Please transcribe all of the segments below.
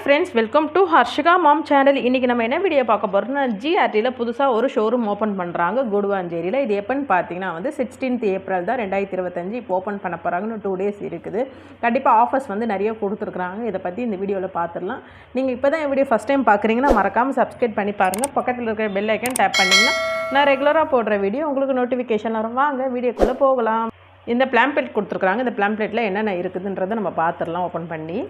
Friends, welcome to Harshika mom channel. இன்றைக்கி நம்ம என்ன வீடியோ பார்க்க போகிறோம்னா, ஜிஆர்டியில் புதுசாக ஒரு ஷோரூம் ஓப்பன் பண்ணுறாங்க குடுவாஞ்சேரியில். இது எப்போன்னு பார்த்தீங்கன்னா 16th ஏப்ரல் தான் 2025 இப்போ ஓப்பன் பண்ண போகிறாங்கன்னு 2 days இருக்குது. கண்டிப்பாக ஆஃபர்ஸ் நிறைய கொடுத்துருக்குறாங்க. இதை பற்றி இந்த வீடியோவில் பார்த்துடலாம். நீங்கள் இப்போ தான் என் வீடியோ ஃபஸ்ட் டைம் பார்க்குறீங்கன்னா மறக்காமல் சப்ஸ்கிரைப் பண்ணி பாருங்கள். பக்கத்தில் இருக்கிற பெல் ஐக்கன் டேப் பண்ணிங்கன்னா நான் ரெகுலராக போடுற வீடியோ உங்களுக்கு நோட்டிஃபிகேஷன் வரும். வாங்க வீடியோக்குள்ளே போகலாம். இந்த பிளாம்ப்ளேட் கொடுத்துருக்குறாங்க. இந்த பிளாம்ப்ளேட்டில் என்னென்ன இருக்குதுன்றதை நம்ம பார்த்துடலாம் ஓப்பன் பண்ணி.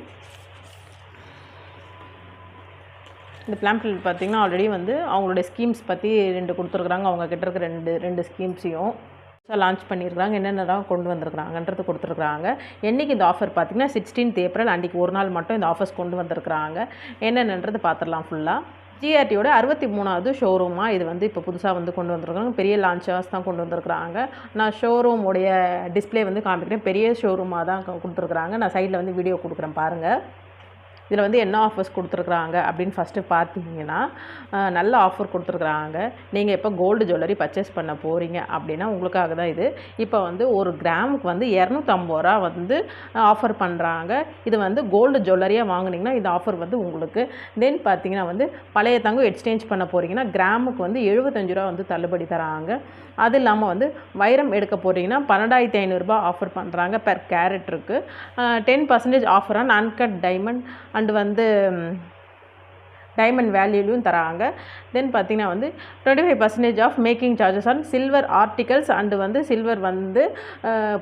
இந்த பிளாம்ப்ளேட் பார்த்திங்கன்னா ஆல்ரெடி அவங்களுடைய ஸ்கீம்ஸ் பற்றி 2 கொடுத்துருக்குறாங்க. அவங்க கிட்ட இருக்க ரெண்டு ஸ்கீம்ஸையும் லான்ச் பண்ணியிருக்காங்க. என்னென்னலாம் கொண்டு வந்திருக்கிறாங்கன்றது கொடுத்துருக்குறாங்க. என்றைக்கு இந்த ஆஃபர் பார்த்திங்கன்னா 16th ஏப்ரல், அன்றைக்கி ஒரு நாள் மட்டும் இந்த ஆஃபர்ஸ் கொண்டு வந்திருக்கிறாங்க. என்னென்னன்றது பார்த்துடலாம் ஃபுல்லாக. ஜிஆர்டியோட 63வது ஷோரூமாக இது இப்போ புதுசாக கொண்டு வந்திருக்காங்க. பெரிய லான்ச்சர்ஸ் தான் கொண்டு வந்திருக்கிறாங்க. நான் ஷோரூமுடைய டிஸ்பிளே காமிக்கிறேன். பெரிய ஷோரூமாக தான் கொடுத்துருக்குறாங்க. நான் சைடில் வீடியோ கொடுக்குறேன் பாருங்கள். இதில் என்ன ஆஃபர்ஸ் கொடுத்துருக்குறாங்க அப்படின்னு ஃபஸ்ட்டு பார்த்தீங்கன்னா, நல்ல ஆஃபர் கொடுத்துருக்குறாங்க. நீங்கள் இப்போ கோல்டு ஜுவல்லரி பர்ச்சேஸ் பண்ண போகிறீங்க அப்படின்னா உங்களுக்காக தான் இது. இப்போ ஒரு கிராமுக்கு 250 ரூபா ஆஃபர் பண்ணுறாங்க. இது கோல்டு ஜுவல்லரியாக வாங்கினீங்கன்னா இந்த ஆஃபர் உங்களுக்கு. தென் பார்த்தீங்கன்னா பழைய தங்கம் எக்ஸ்சேஞ்ச் பண்ண போகிறீங்கன்னா கிராமுக்கு 75 ரூபா தள்ளுபடி தராங்க. அது இல்லாமல் வைரம் எடுக்க போகிறீங்கன்னா 12,500 ரூபா ஆஃபர் பண்ணுறாங்க பெர் கேரட்டுக்கு. 10% offer on uncut diamond and diamond வேல்யூலையும் தராங்க. தென் பார்த்திங்கன்னா 25% off making charges on silver articles and silver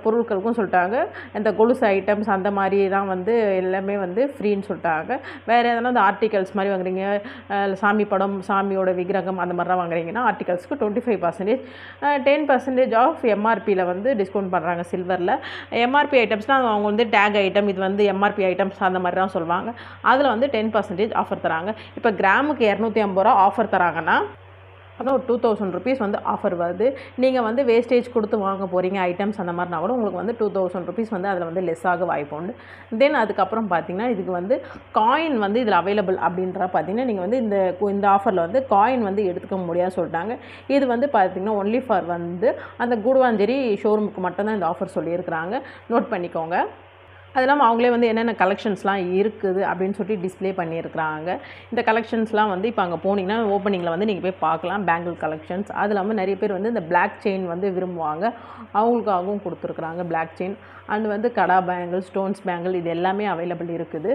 பொருட்களுக்கும் சொல்லிட்டாங்க. இந்த கொலுசு ஐட்டம்ஸ் அந்த மாதிரிலாம் எல்லாமே ஃப்ரீன்னு சொல்லிட்டாங்க. வேறு எதனா ஆர்டிகல்ஸ் மாதிரி வாங்குறீங்க, சாமி படம், சாமியோட விக்கிரகம் அந்த மாதிரிலாம் வாங்குறீங்கன்னா ஆர்டிகல்ஸ்க்கு 25%. 10% ஆஃப் எம்ஆர்பியில் டிஸ்கவுண்ட் பண்ணுறாங்க சில்வரில். எம்ஆர்பி ஐட்டம்ஸ்னால் அவங்க டேக் ஐட்டம், இது எம்ஆர்பி ஐட்டம்ஸ் அந்த மாதிரி தான் சொல்லுவாங்க. அதில் 10% ஆஃபர் தராங்க. இப்போ கிராமுக்கு 250 ரூபா ஆஃபர் தராங்கன்னா அதான் ஒரு 2000 ருபீஸ் ஆஃபர் வருது. நீங்கள் வேஸ்டேஜ் கொடுத்து வாங்க போகிறீங்க ஐட்டம்ஸ் அந்த மாதிரினா கூட உங்களுக்கு 2000 ருபீஸ் அதில் லெஸ் ஆக வாய்ப்பு உண்டு. தென் அதுக்கப்புறம் பார்த்தீங்கன்னா இதுக்கு காயின் இதில் அவைலபிள் அப்படின்ற பார்த்தீங்கன்னா நீங்கள் இந்த ஆஃபரில் காயின் எடுத்துக்க முடியாது சொல்லிட்டாங்க. இது பார்த்தீங்கன்னா ஒன்லி ஃபார் அந்த குடுவாஞ்சேரி ஷோரூமுக்கு மட்டும்தான் இந்த ஆஃபர் சொல்லியிருக்கிறாங்க. நோட் பண்ணிக்கோங்க. அது இல்லாமல் அவங்களே என்னென்ன கலெக்ஷன்ஸ்லாம் இருக்குது அப்படின்னு சொல்லி டிஸ்பிளே பண்ணியிருக்கிறாங்க. இந்த கலெக்ஷன்ஸ்லாம் இப்போ அங்கே போனீங்கன்னா ஓப்பனிங்கில் நீங்கள் போய் பார்க்கலாம். Bangle collections. அது இல்லாமல் நிறைய பேர் இந்த பிளாக் செயின் விரும்புவாங்க. அவங்களுக்காகவும் கொடுத்துருக்குறாங்க block chain. And kara bangle, stones bangle இது எல்லாமே அவைலபிள் இருக்குது.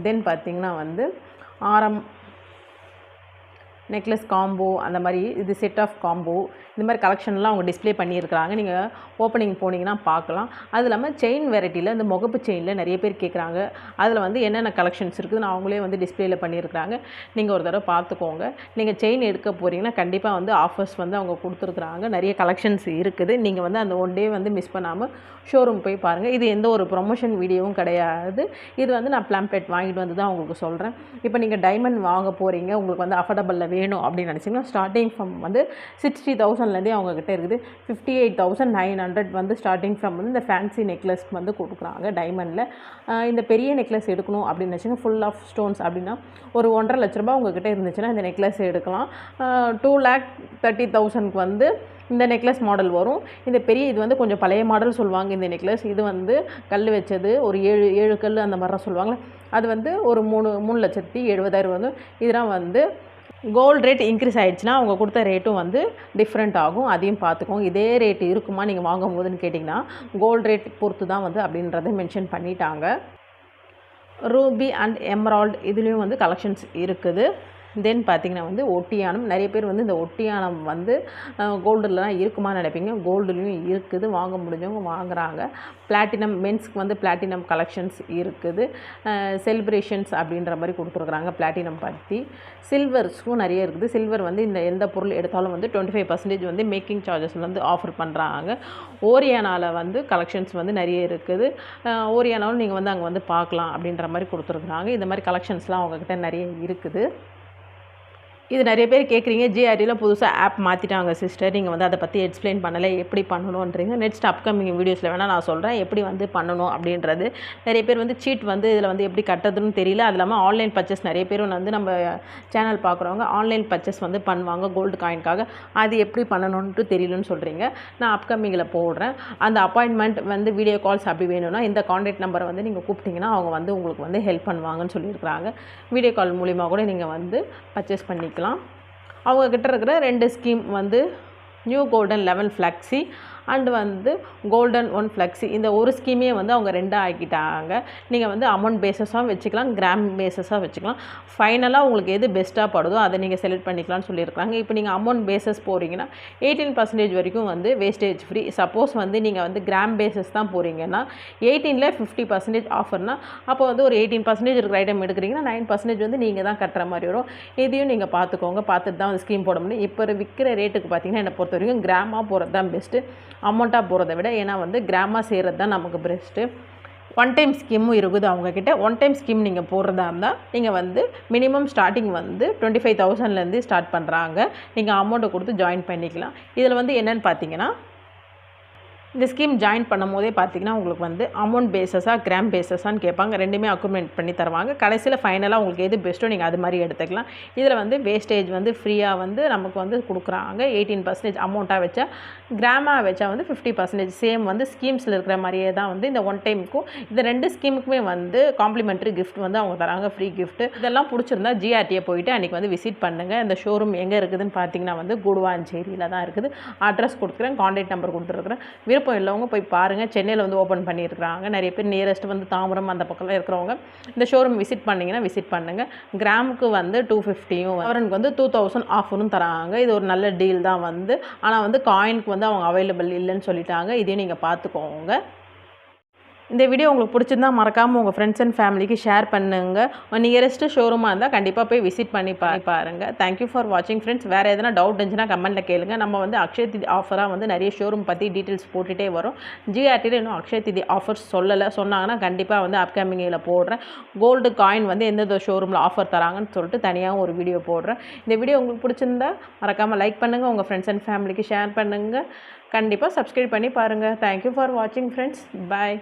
தென் பார்த்திங்கன்னா ஆரம், நெக்லஸ் காம்போ அந்த மாதிரி இது செட் ஆஃப் காம்போ இந்த மாதிரி கலெக்ஷன்லாம் அவங்க டிஸ்பிளே பண்ணியிருக்கிறாங்க. நீங்கள் ஓப்பனிங் போனீங்கன்னா பார்க்கலாம். அது இல்லாமல் செயின் வெரைட்டியில் இந்த முகப்பு செயினில் நிறைய பேர் கேட்குறாங்க. அதில் என்னென்ன கலெக்ஷன்ஸ் இருக்குதுன்னு அவங்களே டிஸ்பிளேயில் பண்ணியிருக்கிறாங்க. நீங்கள் ஒரு தடவை பார்த்துக்கோங்க. நீங்கள் செயின் எடுக்க போகிறீங்கன்னா கண்டிப்பாக ஆஃபர்ஸ் அவங்க கொடுத்துருக்குறாங்க. நிறைய கலெக்ஷன்ஸ் இருக்குது. நீங்கள் அந்த ஒன் டே மிஸ் பண்ணாமல் ஷோரூம் போய் பாருங்கள். இது எந்த ஒரு ப்ரொமோஷன் வீடியோவும் கிடையாது. இது நான் பிளாம்ப்ளேட் வாங்கிட்டு தான் உங்களுக்கு சொல்கிறேன். இப்போ நீங்கள் டைமண்ட் வாங்க போகிறீங்க, உங்களுக்கு அஃபோர்டபுளில் வேணும் அப்படின்னு நினச்சிங்கன்னா ஸ்டார்டிங் ஃப்ரம் 60,000லேருந்தே அவங்கக்கிட்ட இருக்குது. 58,900 ஸ்டார்டிங் ஃப்ரம் இந்த ஃபேன்சி நெக்லஸ் கொடுக்குறாங்க டைமண்டில். இந்த பெரிய நெக்லஸ் எடுக்கணும் அப்படின்னு நினச்சிங்கன்னா ஃபுல் ஆஃப் ஸ்டோன்ஸ் அப்படின்னா ஒரு 1.5 லட்ச ரூபா உங்கள்கிட்ட இருந்துச்சுன்னா இந்த நெக்லஸ் எடுக்கலாம். 2,30,000க்கு இந்த நெக்லஸ் மாடல் வரும். இந்த பெரிய இது கொஞ்சம் பழைய மாடல் சொல்லுவாங்க. இந்த நெக்லஸ் இது கல் வச்சது ஒரு 7 கல் அந்த மாதிரிலாம் சொல்லுவாங்க. அது ஒரு 3,70,000 இதெல்லாம் கோல்டு ரேட் இன்க்ரீஸ் ஆகிடுச்சுன்னா அவங்க கொடுத்த ரேட்டும் டிஃப்ரெண்ட் ஆகும். அதையும் பார்த்துக்கோங்க. இதே ரேட் இருக்குமா நீங்கள் வாங்கும் போதுன்னு கேட்டிங்கன்னா கோல்டு ரேட் பொறுத்து தான் அப்படின்றத மென்ஷன் பண்ணிட்டாங்க. ரூபி அண்ட் எமரால்டு இதுலேயும் கலெக்ஷன்ஸ் இருக்குது. தென் பார்த்திங்கன்னா ஒட்டியானம் நிறைய பேர் இந்த ஒட்டியானம் கோல்டுலாம் இருக்குமான்னு நினைப்பீங்க. கோல்டுலேயும் இருக்குது. வாங்க முடிஞ்சவங்க வாங்குகிறாங்க. பிளாட்டினம் மென்ஸ்க்கு பிளாட்டினம் கலெக்ஷன்ஸ் இருக்குது. செலிப்ரேஷன்ஸ் அப்படின்ற மாதிரி கொடுத்துருக்குறாங்க பிளாட்டினம் பற்றி. சில்வர்ஸும் நிறைய இருக்குது. சில்வர் இந்த எந்த பொருள் எடுத்தாலும் 25% மேக்கிங் சார்ஜஸ் ஆஃபர் பண்ணுறாங்க. ஓரியானாவில் கலெக்ஷன்ஸ் நிறைய இருக்குது. ஓரியானாலும் நீங்கள் அங்கே பார்க்கலாம் அப்படின்ற மாதிரி கொடுத்துருக்குறாங்க. இந்த மாதிரி கலெக்ஷன்ஸ்லாம் அவங்கக்கிட்ட நிறைய இருக்குது. இது நிறைய பேர் கேட்குறீங்க, ஜிஆர்டியில் புதுசாக ஆப் மாற்றிட்டாங்க சிஸ்டர், நீங்கள் வந்து அதை பற்றி எக்ஸ்பிளைன் பண்ணலை, எப்படி பண்ணணுன்றீங்க. நெக்ஸ்ட் அப்கமிங் வீடியோஸில் வேணால் நான் சொல்கிறேன் எப்படி வந்து பண்ணணும் அப்படின்றது. நிறைய பேர் வந்து சீட் வந்து இதில் வந்து எப்படி கட்டுறதுன்னு தெரியல. அது இல்லாமல் ஆன்லைன் பர்ச்சேஸ் நிறைய பேர் வந்து நம்ம சேனல் பார்க்குறவங்க ஆன்லைன் பர்ச்சேஸ் வந்து பண்ணுவாங்க கோல்டு காயின்காக, அது எப்படி பண்ணணுன்ட்டு தெரியலன்னு சொல்கிறீங்க. நான் அப்கமிங்கில் போடுறேன். அந்த அப்பாயின்மெண்ட் வந்து வீடியோ கால்ஸ் அப்படி வேணும்னா இந்த கான்டாக்ட் நம்பரை வந்து நீங்கள் கூப்பிட்டிங்கன்னா அவங்க வந்து உங்களுக்கு வந்து ஹெல்ப் பண்ணுவாங்கன்னு சொல்லியிருக்கிறாங்க. வீடியோ கால் மூலிமா கூட நீங்கள் வந்து பர்ச்சேஸ் பண்ணிக்கலாம். அவங்கக்கிட்ட இருக்கிற 2 ஸ்கீம் வந்து நியூ கோல்டன் 11 ஃப்ளெக்ஸி அண்டு வந்து கோல்டன் 1 ஃப்ளெக்ஸி, இந்த ஒரு ஸ்கீமே வந்து அவங்க 2 ஆக்கிட்டாங்க. நீங்கள் வந்து அமௌண்ட் பேஸஸாக வச்சுக்கலாம், கிராம் பேஸஸாக வச்சுக்கலாம். ஃபைனலாக உங்களுக்கு எது பெஸ்ட்டாக படுதோ அதை நீங்கள் செலக்ட் பண்ணிக்கலாம்னு சொல்லியிருக்காங்க. இப்போ நீங்கள் அமௌண்ட் பேஸஸ் போகிறீங்கன்னா 18% வரைக்கும் வந்து வேஸ்டேஜ் ஃப்ரீ. சப்போஸ் வந்து நீங்கள் வந்து கிராம் பேஸஸ் தான் போகிறீங்கன்னா 18ல் 50% ஆஃபர்னால் அப்போ வந்து ஒரு 18% இருக்கிற ஐட்டம் எடுக்கிறீங்கன்னா 9% வந்து நீங்கள் தான் கட்டுற மாதிரி வரும். இதையும் நீங்கள் பார்த்துக்கோங்க, பார்த்துட்டு தான் வந்து ஸ்கீம் போட முடியும். இப்போ விற்கிற ரேட்டுக்கு பார்த்தீங்கன்னா என்னை பொறுத்த வரைக்கும் கிராமாக போகிறது தான் பெஸ்ட்டு, அமௌண்ட்டாக போகிறத விட. ஏன்னா வந்து கிராமாக செய்கிறது தான் நமக்கு பெஸ்ட்டு. 1 டைம் ஸ்கீமும் இருக்குது அவங்கக்கிட்ட. 1 டைம் ஸ்கீம் நீங்கள் போடுறதா இருந்தால் நீங்கள் வந்து மினிமம் ஸ்டார்டிங் வந்து 25,000லேருந்து ஸ்டார்ட் பண்ணுறாங்க. நீங்கள் அமௌண்ட்டை கொடுத்து ஜாயின் பண்ணிக்கலாம். இதில் வந்து என்னென்னு பார்த்தீங்கன்னா இந்த ஸ்கீம் ஜாயின் பண்ணும் போதே பார்த்தீங்கன்னா உங்களுக்கு வந்து அமௌண்ட் பேஸஸாக கிராம் பேஸஸான்னு கேட்பாங்க. ரெண்டுமே அக்யூமெண்ட் பண்ணி தருவாங்க. கடைசியில் ஃபைனலாக உங்களுக்கு எது பெஸ்ட்டோ நீங்கள் அது மாதிரி எடுத்துக்கலாம். இதில் வந்து வேஸ்டேஜ் வந்து ஃப்ரீயாக வந்து நமக்கு வந்து கொடுக்குறாங்க. 18% அமௌண்ட்டாக வச்சா, கிராமாக வச்சா வந்து 50%. சேம் வந்து ஸ்கீம்ஸில் இருக்கிற மாதிரியே தான் வந்து இந்த 1 டைமுக்கும் இந்த 2 ஸ்கீமுக்குமே வந்து காம்ப்ளிமெண்ட்ரி கிஃப்ட் வந்து அவங்க தராங்க, ஃப்ரீ கிஃப்ட்டு. இதெல்லாம் பிடிச்சிருந்தா ஜிஆர்டியை போயிட்டு அன்றைக்கி வந்து விசிட் பண்ணுங்கள். இந்த ஷோரூம் எங்கே இருக்குதுன்னு பார்த்தீங்கன்னா வந்து குடுவாஞ்சேரியில் தான் இருக்குது. அட்ரஸ் கொடுத்துக்கிறேன், கான்டாக்ட் நம்பர் கொடுத்துருக்குறேன். விருப்பம் இல்லவங்க போய் பாருங்கள். சென்னையில் வந்து ஓப்பன் பண்ணியிருக்கிறாங்க. நிறைய பேர் நியரஸ்ட் வந்து தாம்பரம் அந்த பக்கம்லாம் இருக்கிறவங்க இந்த ஷோரூம் விசிட் பண்ணிங்கன்னா விசிட் பண்ணுங்கள். கிராமுக்கு வந்து 250யும் அவருக்கு வந்து 2000 ஆஃபரும் தராங்க. இது ஒரு நல்ல டீல் தான் வந்து. ஆனால் வந்து காயினுக்கு வந்து அவங்க அவைலபிள் இல்லைன்னு சொல்லிட்டாங்க. இதையும் நீங்கள் பார்த்துக்கோங்க. இந்த வீடியோ உங்களுக்கு பிடிச்சிருந்தா மறக்காமல் உங்கள் ஃப்ரெண்ட்ஸ் அண்ட் ஃபேமிலிக்கு ஷேர் பண்ணுங்கள். நியரஸ்ட்டு ஷோரூமாக இருந்தால் கண்டிப்பாக போய் விசிட் பண்ணி பாருங்கள். தேங்க்யூ ஃபார் வாட்சிங் ஃப்ரெண்ட்ஸ். வேறு எதனா டவுட் இருந்துச்சுன்னா கமெண்ட்டில் கேளுங்க. நம்ம வந்து அக்ஷய திதி ஆஃபராக வந்து நிறைய ஷோரூம் பற்றி டீட்டெயில்ஸ் போட்டுகிட்டே வரும். ஜிஆர்டியில் இன்னும் அக்ஷய திதி ஆஃபர்ஸ் சொன்னாங்கன்னா கண்டிப்பாக வந்து அப்கமிங்கில் போடுறேன். கோல்டு காயின் வந்து எந்தெந்த ஷோரூமில் ஆஃபர் தராங்கன்னு சொல்லிட்டு தனியாக ஒரு வீடியோ போடுறேன். இந்த வீடியோ உங்களுக்கு பிடிச்சிருந்தா மறக்காமல் லைக் பண்ணுங்கள், உங்கள் ஃப்ரெண்ட்ஸ் அண்ட் ஃபேமிலிக்கு ஷேர் பண்ணுங்கள். கண்டிப்பாக சப்ஸ்கிரைப் பண்ணி பாருங்கள். தேங்க்யூ ஃபார் வாட்சிங் ஃப்ரெண்ட்ஸ். பாய்.